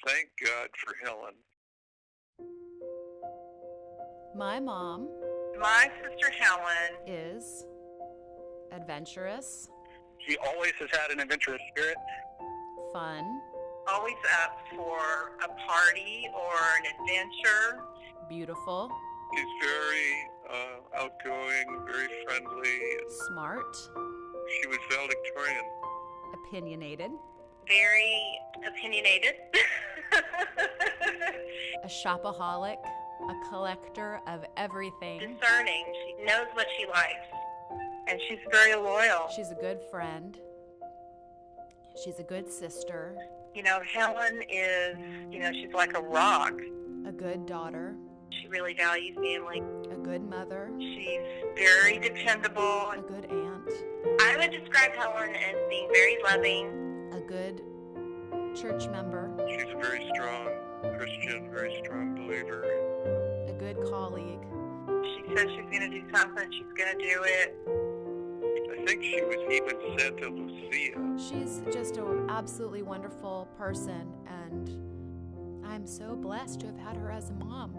thank God for Helen. My mom My sister Helen is adventurous, She always has had an adventurous spirit. fun, always up for a party or an adventure. beautiful, She's very outgoing, very friendly. smart, She was valedictorian. opinionated, Very opinionated. a shopaholic, a collector of everything. Discerning. She knows what she likes. And she's very loyal. She's a good friend. She's a good sister, Helen is, she's like a rock. a good daughter, She really values family. a good mother, She's very dependable. a good aunt, I would describe Helen as being very loving. a good church member, She's a very strong Christian, very strong believer. a good colleague, She says she's going to do something, she's going to do it. I think she was even Santa Lucia. She's just an absolutely wonderful person, and I'm so blessed to have had her as a mom.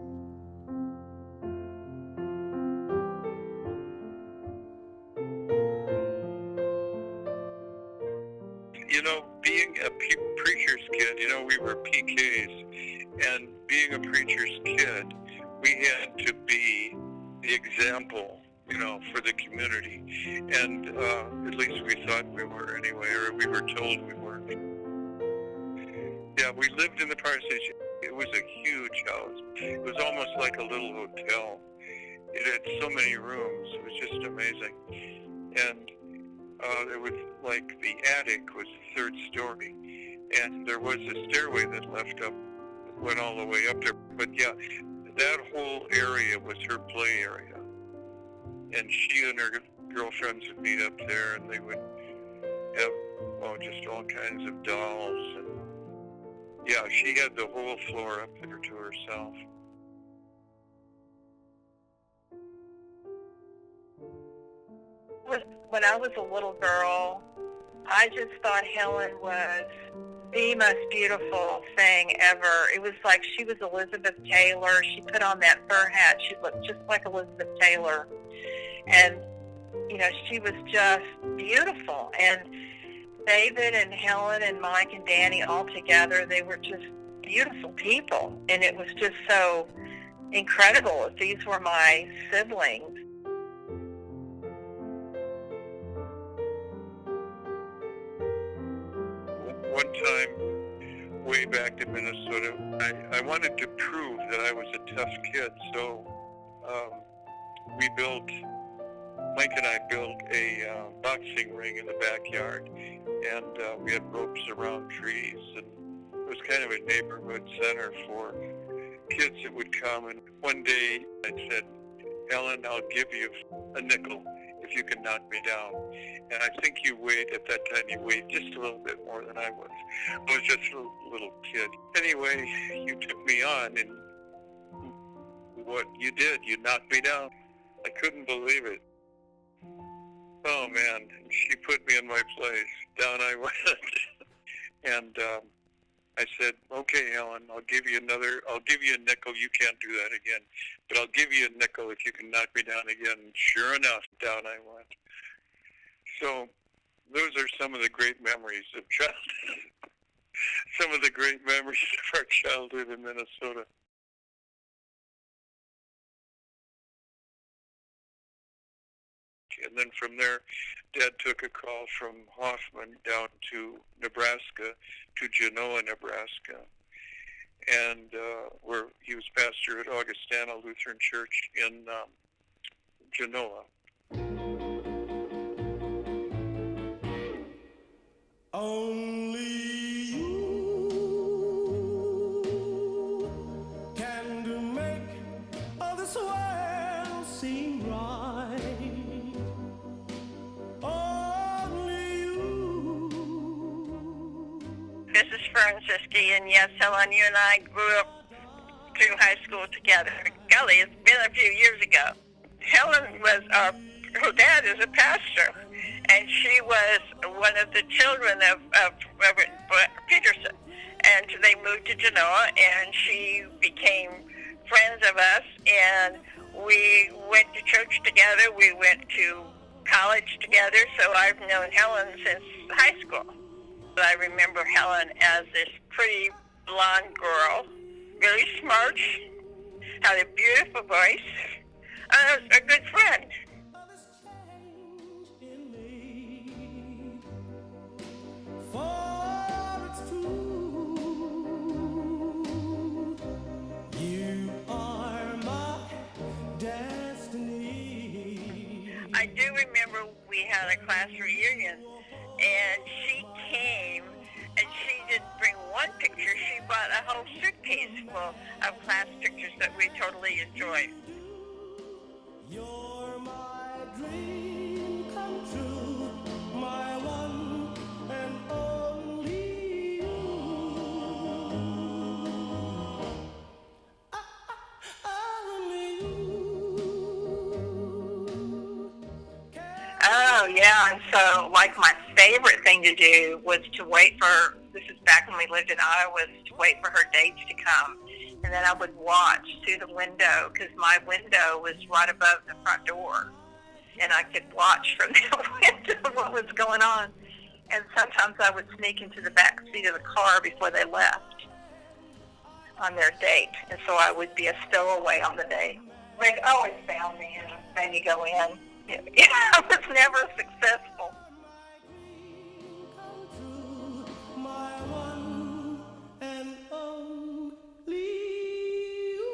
Being a preacher's kid, we were PKs, and being a preacher's kid, we had to be the example, for the community. And at least we thought we were anyway, or we were told we were. Yeah, we lived in the parsonage. It was a huge house. It was almost like a little hotel. It had so many rooms. It was just amazing. And it was like the attic was the third story. And there was a stairway that went all the way up there. But yeah, that whole area was her play area. And she and her girlfriends would meet up there, and they would have, just all kinds of dolls. And yeah, she had the whole floor up there to herself. When I was a little girl, I just thought Helen was the most beautiful thing ever. It was like she was Elizabeth Taylor. She put on that fur hat. She looked just like Elizabeth Taylor. And, she was just beautiful. And David and Helen and Mike and Danny all together, they were just beautiful people. And it was just so incredible if these were my siblings. One time, way back in Minnesota, I wanted to prove that I was a tough kid, so Mike and I built a boxing ring in the backyard, and we had ropes around trees, and it was kind of a neighborhood center for kids that would come. And one day I said, Helen, I'll give you a nickel if you can knock me down. And I think at that time you weighed just a little bit more than I was. I was just a little kid. Anyway, you took me on, and what you did, you knocked me down. I couldn't believe it. Oh man, she put me in my place. Down I went. And I said, okay, Helen, I'll give you a nickel. You can't do that again. But I'll give you a nickel if you can knock me down again. And sure enough, down I went. So those are some of the great memories of childhood. Some of the great memories of our childhood in Minnesota. And then from there, Dad took a call from Hoffman down to Nebraska, to Genoa, Nebraska. And where he was pastor at Augustana Lutheran Church in Genoa. Only you can make all this world seem right. Only you. This is Francisca, and yes, Helen, you and I grew up through high school together. Golly, it's been a few years ago. Helen was her dad is a pastor, and she was one of the children of Reverend Peterson. And after they moved to Genoa, and she became friends of us, and we went to church together. We went to college together, so I've known Helen since high school. I remember Helen as this pretty blonde girl, very smart, had a beautiful voice, and a good friend. I do remember we had a class reunion, and she came, and she didn't bring one picture. She brought a whole suitcase full of class pictures that we totally enjoyed. You're my dream come true, my one and only you. Only you. Oh, yeah, and so, like, my favorite thing to do was to wait for, this is back when we lived in Iowa, was to wait for her dates to come. And then I would watch through the window, because my window was right above the front door. And I could watch from the window what was going on. And sometimes I would sneak into the back seat of the car before they left on their date. And so I would be a stowaway on the date. They always found me and made me go in. I was never successful. My one and only you.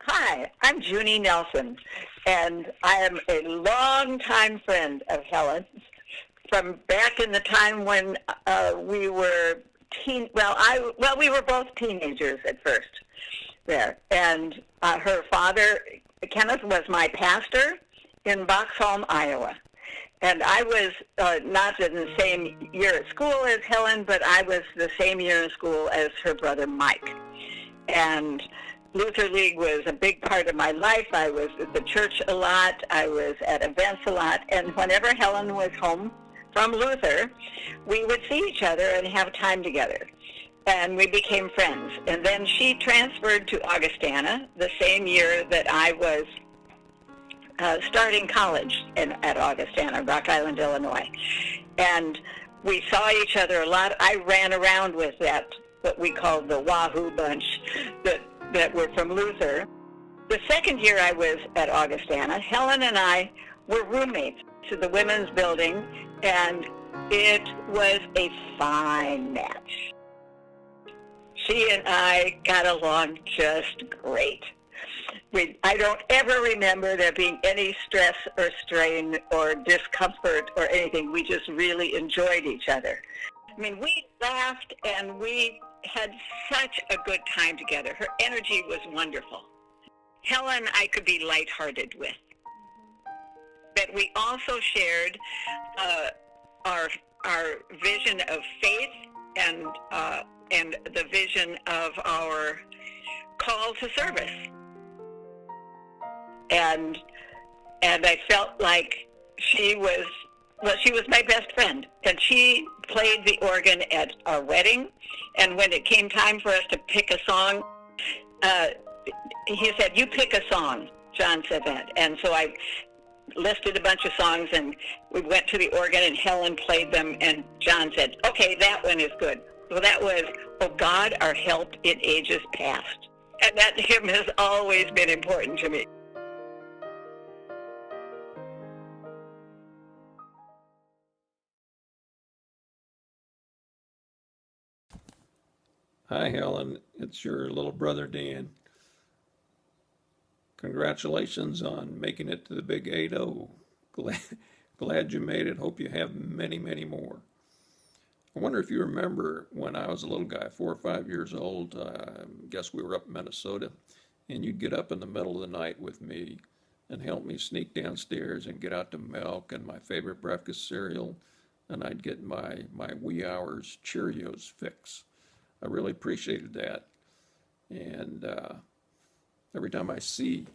Hi, I'm Junie Nelson, and I am a longtime friend of Helen's from back in the time when we were we were both teenagers at first there. And her father, Kenneth, was my pastor in Boxholm, Iowa. And I was not in the same year at school as Helen, but I was the same year in school as her brother Mike. And Luther League was a big part of my life. I was at the church a lot. I was at events a lot. And whenever Helen was home from Luther, we would see each other and have time together. And we became friends. And then she transferred to Augustana the same year that I was starting college at Augustana, Rock Island, Illinois. And we saw each other a lot. I ran around with that, what we called the Wahoo bunch, that were from Luther. The second year I was at Augustana, Helen and I were roommates to the women's building, and it was a fine match. She and I got along just great. I don't ever remember there being any stress or strain or discomfort or anything. We just really enjoyed each other. I mean, we laughed and we had such a good time together. Her energy was wonderful. Helen, I could be lighthearted with. But we also shared our vision of faith and the vision of our call to service. And I felt like she was my best friend, and she played the organ at our wedding. And when it came time for us to pick a song, he said, "You pick a song," John said that. And so I listed a bunch of songs, and we went to the organ, and Helen played them, and John said, "Okay, that one is good." Well, that was, "Oh God, our help in ages past." And that hymn has always been important to me. Hi, Helen. It's your little brother, Dan. Congratulations on making it to the big 8-0. Glad you made it. Hope you have many, many more. I wonder if you remember when I was a little guy, 4 or 5 years old, I guess we were up in Minnesota, and you'd get up in the middle of the night with me and help me sneak downstairs and get out the milk and my favorite breakfast cereal, and I'd get my wee hours Cheerios fix. I really appreciated that. And every time I see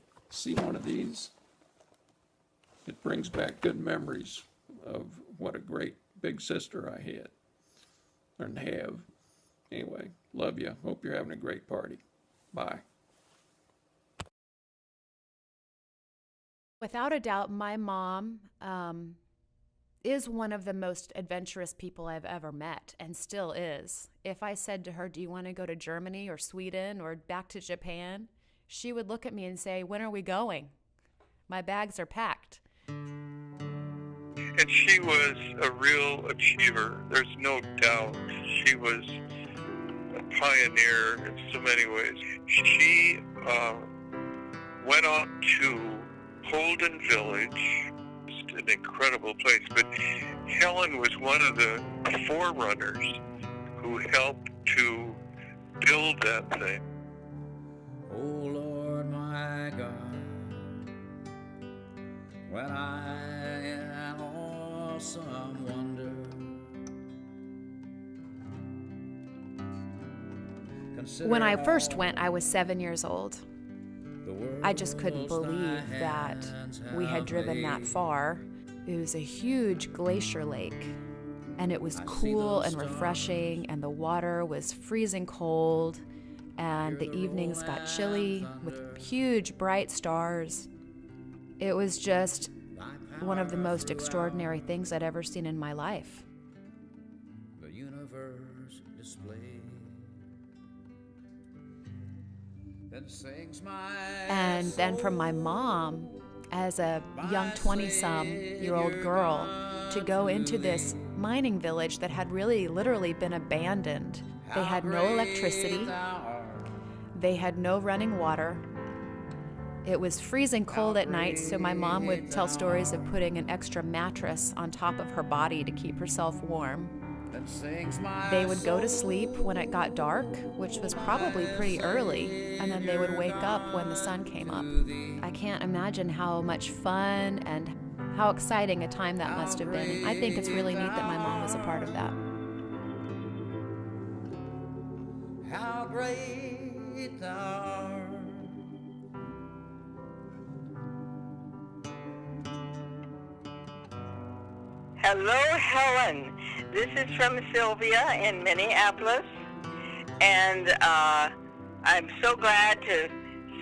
one of these, it brings back good memories of what a great big sister I had and have. Anyway, love you. Hope you're having a great party. Bye. Without a doubt, my mom is one of the most adventurous people I've ever met, and still is. If I said to her, do you want to go to Germany or Sweden or back to Japan? She would look at me and say, when are we going? My bags are packed. And she was a real achiever. There's no doubt. She was a pioneer in so many ways. She went on to Holden Village, just an incredible place. But Helen was one of the forerunners who helped to build that thing. Oh Lord my God, when I in awesome wonder When I first went, I was 7 years old. I just couldn't believe that we had driven that far. It was a huge glacier lake, and it was cool and refreshing, and the water was freezing cold, and the evenings got chilly with huge bright stars. It was just one of the most extraordinary things I'd ever seen in my life. The universe display that sings my And then from my mom, as a young 20-some-year-old girl, to go into this mining village that had really literally been abandoned. They had no electricity. They had no running water. It was freezing cold at night, so my mom would tell stories of putting an extra mattress on top of her body to keep herself warm. They would go to sleep when it got dark, which was probably pretty early, and then they would wake up when the sun came up. I can't imagine how much fun and how exciting a time that must have been. And I think it's really neat that my mom was a part of that. How great thou art. Hello, Helen. This is from Sylvia in Minneapolis, and I'm so glad to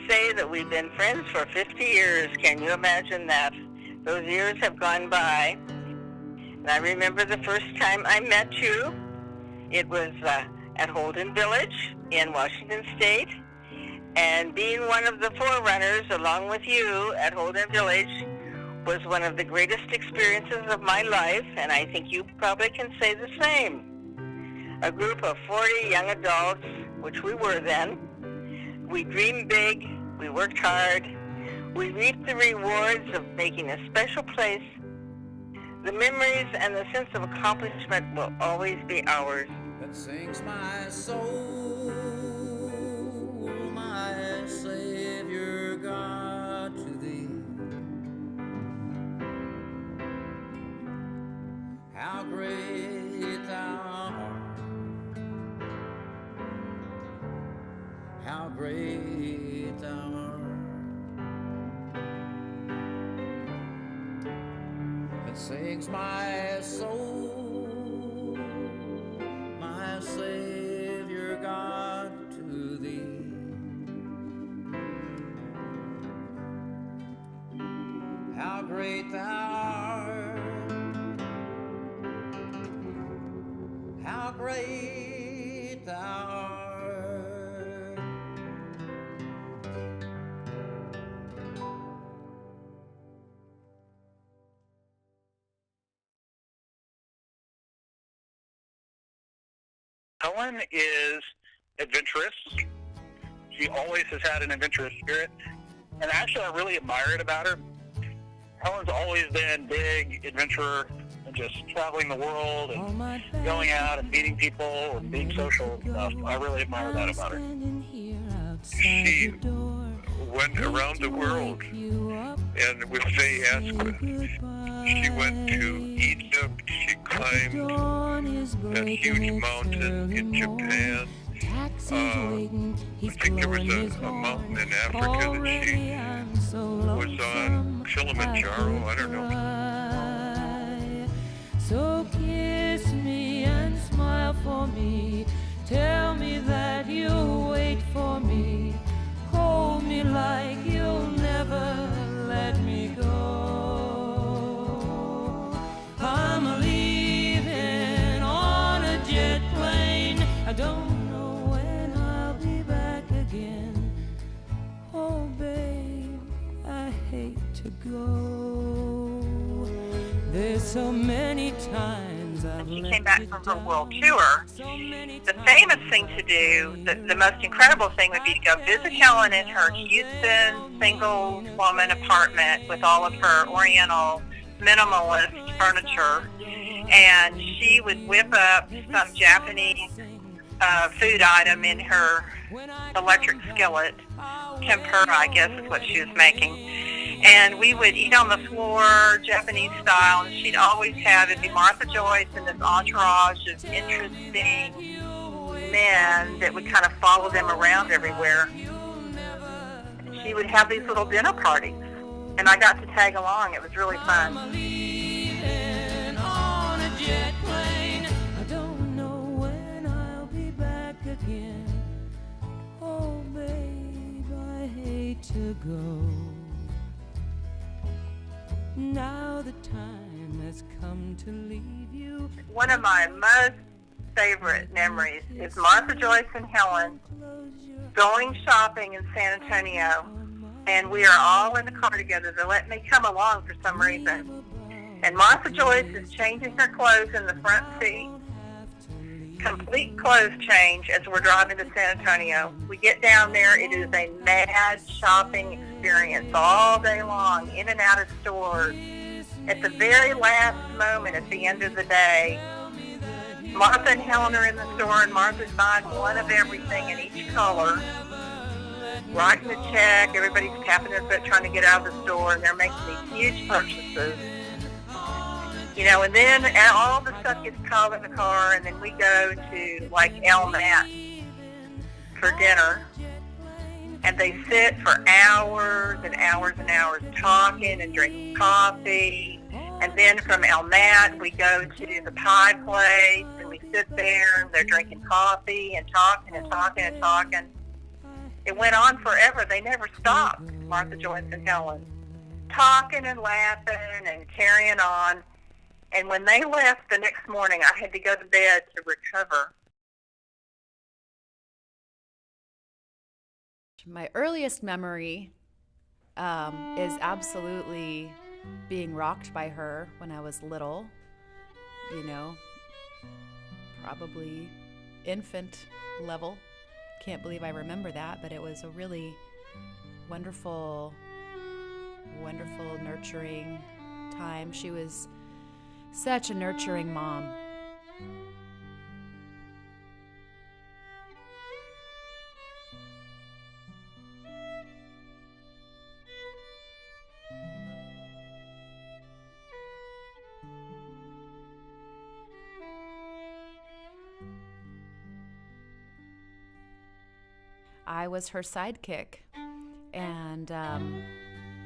say that we've been friends for 50 years. Can you imagine that? Those years have gone by. And I remember the first time I met you. It was at Holden Village in Washington State, and being one of the forerunners along with you at Holden Village was one of the greatest experiences of my life, and I think you probably can say the same. A group of 40 young adults, which we were then, we dreamed big, we worked hard, we reaped the rewards of making a special place. The memories and the sense of accomplishment will always be ours. That sings my soul, my Savior God, to thee. How great thou art, how great thou art. It sings my soul, my Savior God, to thee. How great thou art, how great thou art. Helen is adventurous. She always has had an adventurous spirit. And actually, I really admire it about her. Helen's always been big adventurer and just traveling the world and going out and meeting people and being social and stuff. I really admire that about her. She went around the world And if they asked, she went to Egypt, she climbed that huge mountain in Japan. I think there was a mountain in Africa that she was on, Kilimanjaro, I don't know. So kiss me and smile for me. Tell me that you'll wait for me. Hold me like you'll never let me go. I'm leaving on a jet plane. I don't know when I'll be back again. Oh, babe, I hate to go. There's so many times I've She let came back you from her down. world tour. The famous thing to do, the most incredible thing would be to go visit Helen in her Houston single woman apartment with all of her Oriental minimalist furniture. And she would whip up some Japanese food item in her electric skillet. Tempura, I guess, is what she was making. And we would eat on the floor, Japanese style, and she'd always have, it'd be Martha Joyce and this entourage of interesting men that would kind of follow them around everywhere. And she would have these little dinner parties, and I got to tag along. It was really fun. I'm leaving on a jet plane. I don't know when I'll be back again. Oh, babe, I hate to go. Now the time has come to leave you. One of my most favorite memories is Martha Joyce and Helen going shopping in San Antonio, and we are all in the car together. They let me come along for some reason. And Martha Joyce is changing her clothes in the front seat, complete clothes change as we're driving to San Antonio. We get down there, it is a mad shopping experience all day long, in and out of stores. At the very last moment, at the end of the day, Martha and Helen are in the store, and Martha's buying one of everything in each color, writing the check, everybody's tapping their foot trying to get out of the store, and they're making these huge purchases. You know, and then all the stuff gets piled in the car, and then we go to, like, El Mat for dinner. And they sit for hours and hours and hours talking and drinking coffee. And then from El Mat, we go to the pie place, and we sit there, and they're drinking coffee and talking and talking and talking. It went on forever. They never stopped, Martha Joyce and Helen, talking and laughing and carrying on. And when they left the next morning, I had to go to bed to recover. My earliest memory is absolutely being rocked by her when I was little, you know, probably infant level. Can't believe I remember that, but it was a really wonderful, wonderful, nurturing time. She was such a nurturing mom. I was her sidekick, and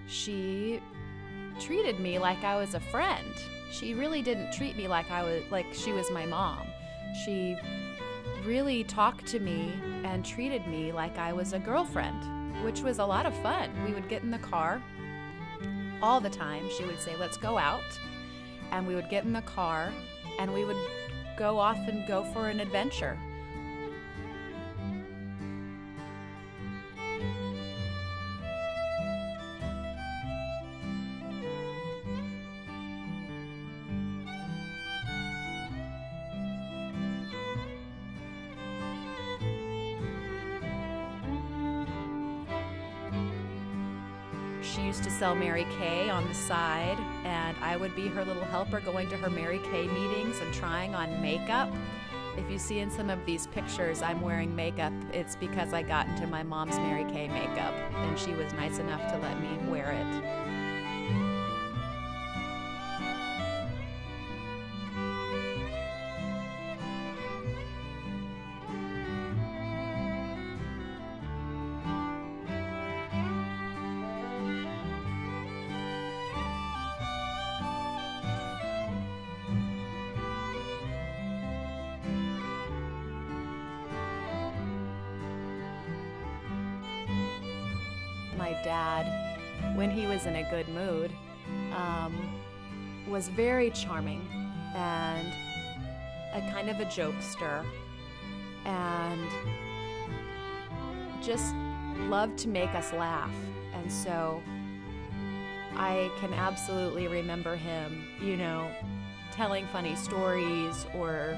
she treated me like I was a friend. She really didn't treat me like she was my mom. She really talked to me and treated me like I was a girlfriend, which was a lot of fun. We would get in the car all the time. She would say, "Let's go out," and we would get in the car and we would go off and go for an adventure. She used to sell Mary Kay on the side, and I would be her little helper going to her Mary Kay meetings and trying on makeup. If you see in some of these pictures I'm wearing makeup, it's because I got into my mom's Mary Kay makeup, and she was nice enough to let me wear it. dad, when he was in a good mood, was very charming and a kind of a jokester, and just loved to make us laugh. And so I can absolutely remember him, telling funny stories or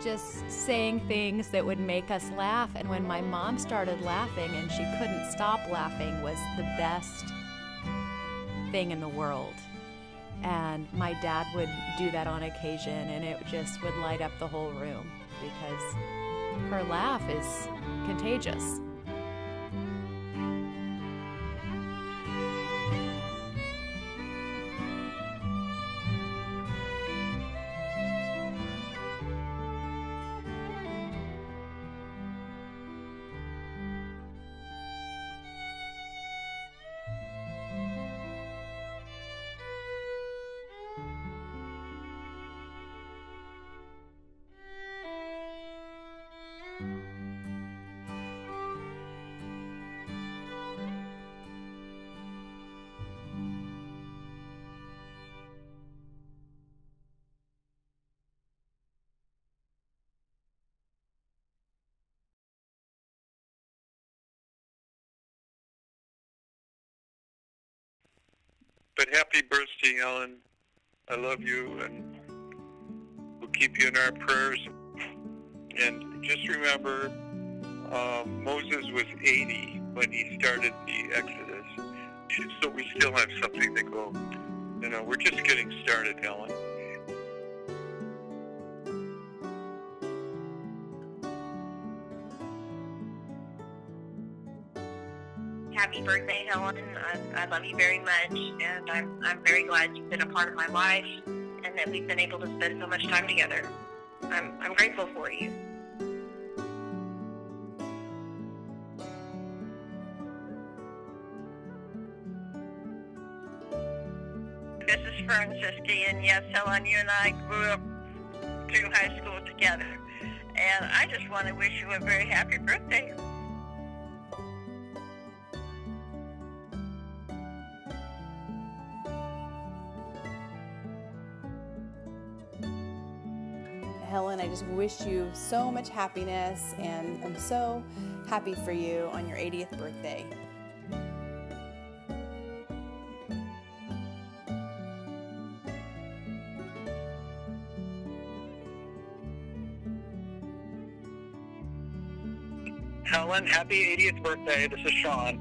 just saying things that would make us laugh. And when my mom started laughing and she couldn't stop laughing, was the best thing in the world. And my dad would do that on occasion, and it just would light up the whole room because her laugh is contagious. But happy birthday, Helen. I love you, and we'll keep you in our prayers. And just remember, Moses was 80 when he started the Exodus. So we still have something to go. We're just getting started, Helen. Happy birthday, Helen. I love you very much, and I'm very glad you've been a part of my life and that we've been able to spend so much time together. I'm grateful for you. This is Francisca, and yes, Helen, you and I grew up through high school together, and I just want to wish you a very happy birthday. Helen, I just wish you so much happiness, and I'm so happy for you on your 80th birthday. Helen, happy 80th birthday. This is Sean.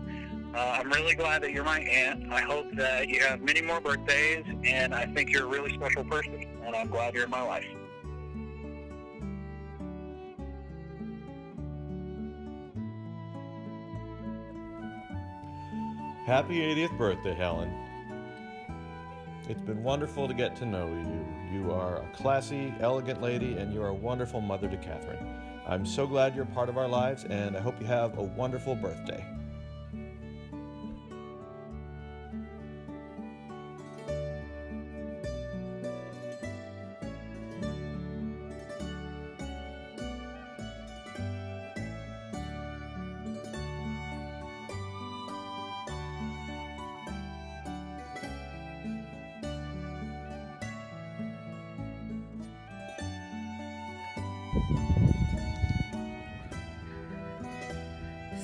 I'm really glad that you're my aunt. I hope that you have many more birthdays, and I think you're a really special person, and I'm glad you're in my life. Happy 80th birthday, Helen. It's been wonderful to get to know you. You are a classy, elegant lady, and you are a wonderful mother to Catherine. I'm so glad you're part of our lives, and I hope you have a wonderful birthday.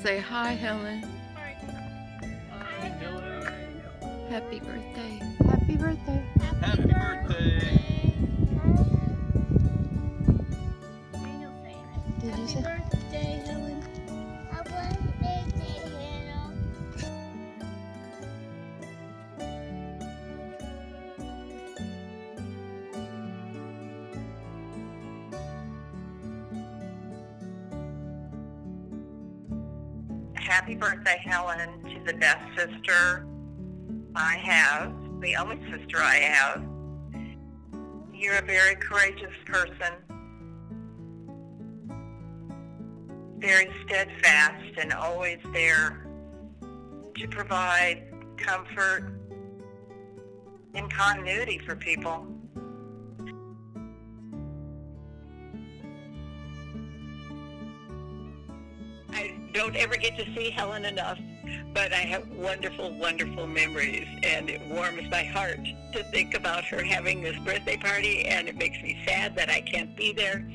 Say hi, Helen. Hi, Helen. Happy birthday. Happy birthday. Happy birthday. Did you say? Birthday, Helen. Happy birthday, Helen. Happy birthday, Helen, to the best sister I have, the only sister I have. You're a very courageous person, very steadfast and always there to provide comfort and continuity for people. I don't don't ever get to see Helen enough, but I have wonderful, wonderful memories, and it warms my heart to think about her having this birthday party, and it makes me sad that I can't be there.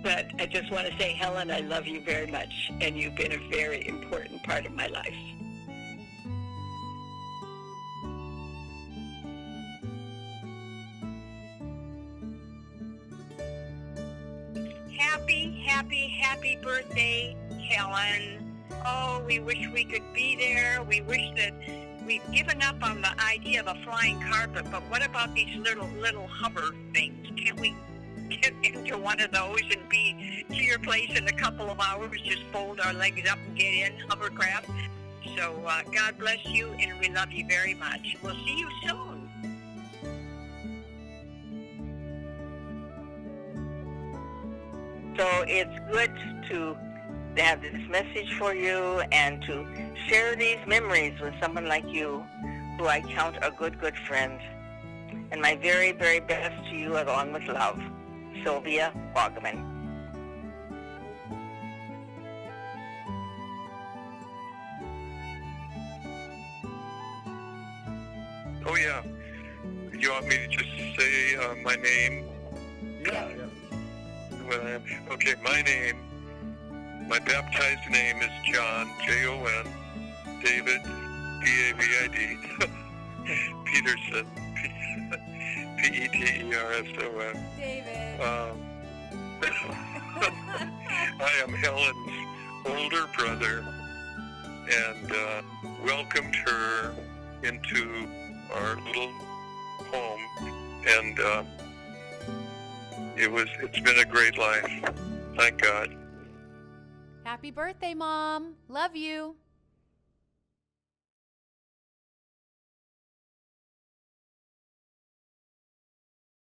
But I just want to say, Helen, I love you very much, and you've been a very important part of my life. Happy, happy, happy birthday, Helen. Oh, we wish we could be there. We wish that we've given up on the idea of a flying carpet, but what about these little hover things? Can't we get into one of those and be to your place in a couple of hours? Just fold our legs up and get in, hovercraft. So God bless you, and we love you very much. We'll see you soon. So it's good to have this message for you and to share these memories with someone like you, who I count a good, good friend. And my very, very best to you, along with love, Sylvia Wagaman. Oh, yeah. You want me to just say my name? Yeah. Okay, my baptized name is John, Jon, David, D-A-V-I-D, Peterson, P-E-T-E-R-S-O-N. David. I am Helen's older brother, and welcomed her into our little home, and it's been a great life. Thank God. Happy birthday, Mom. Love you.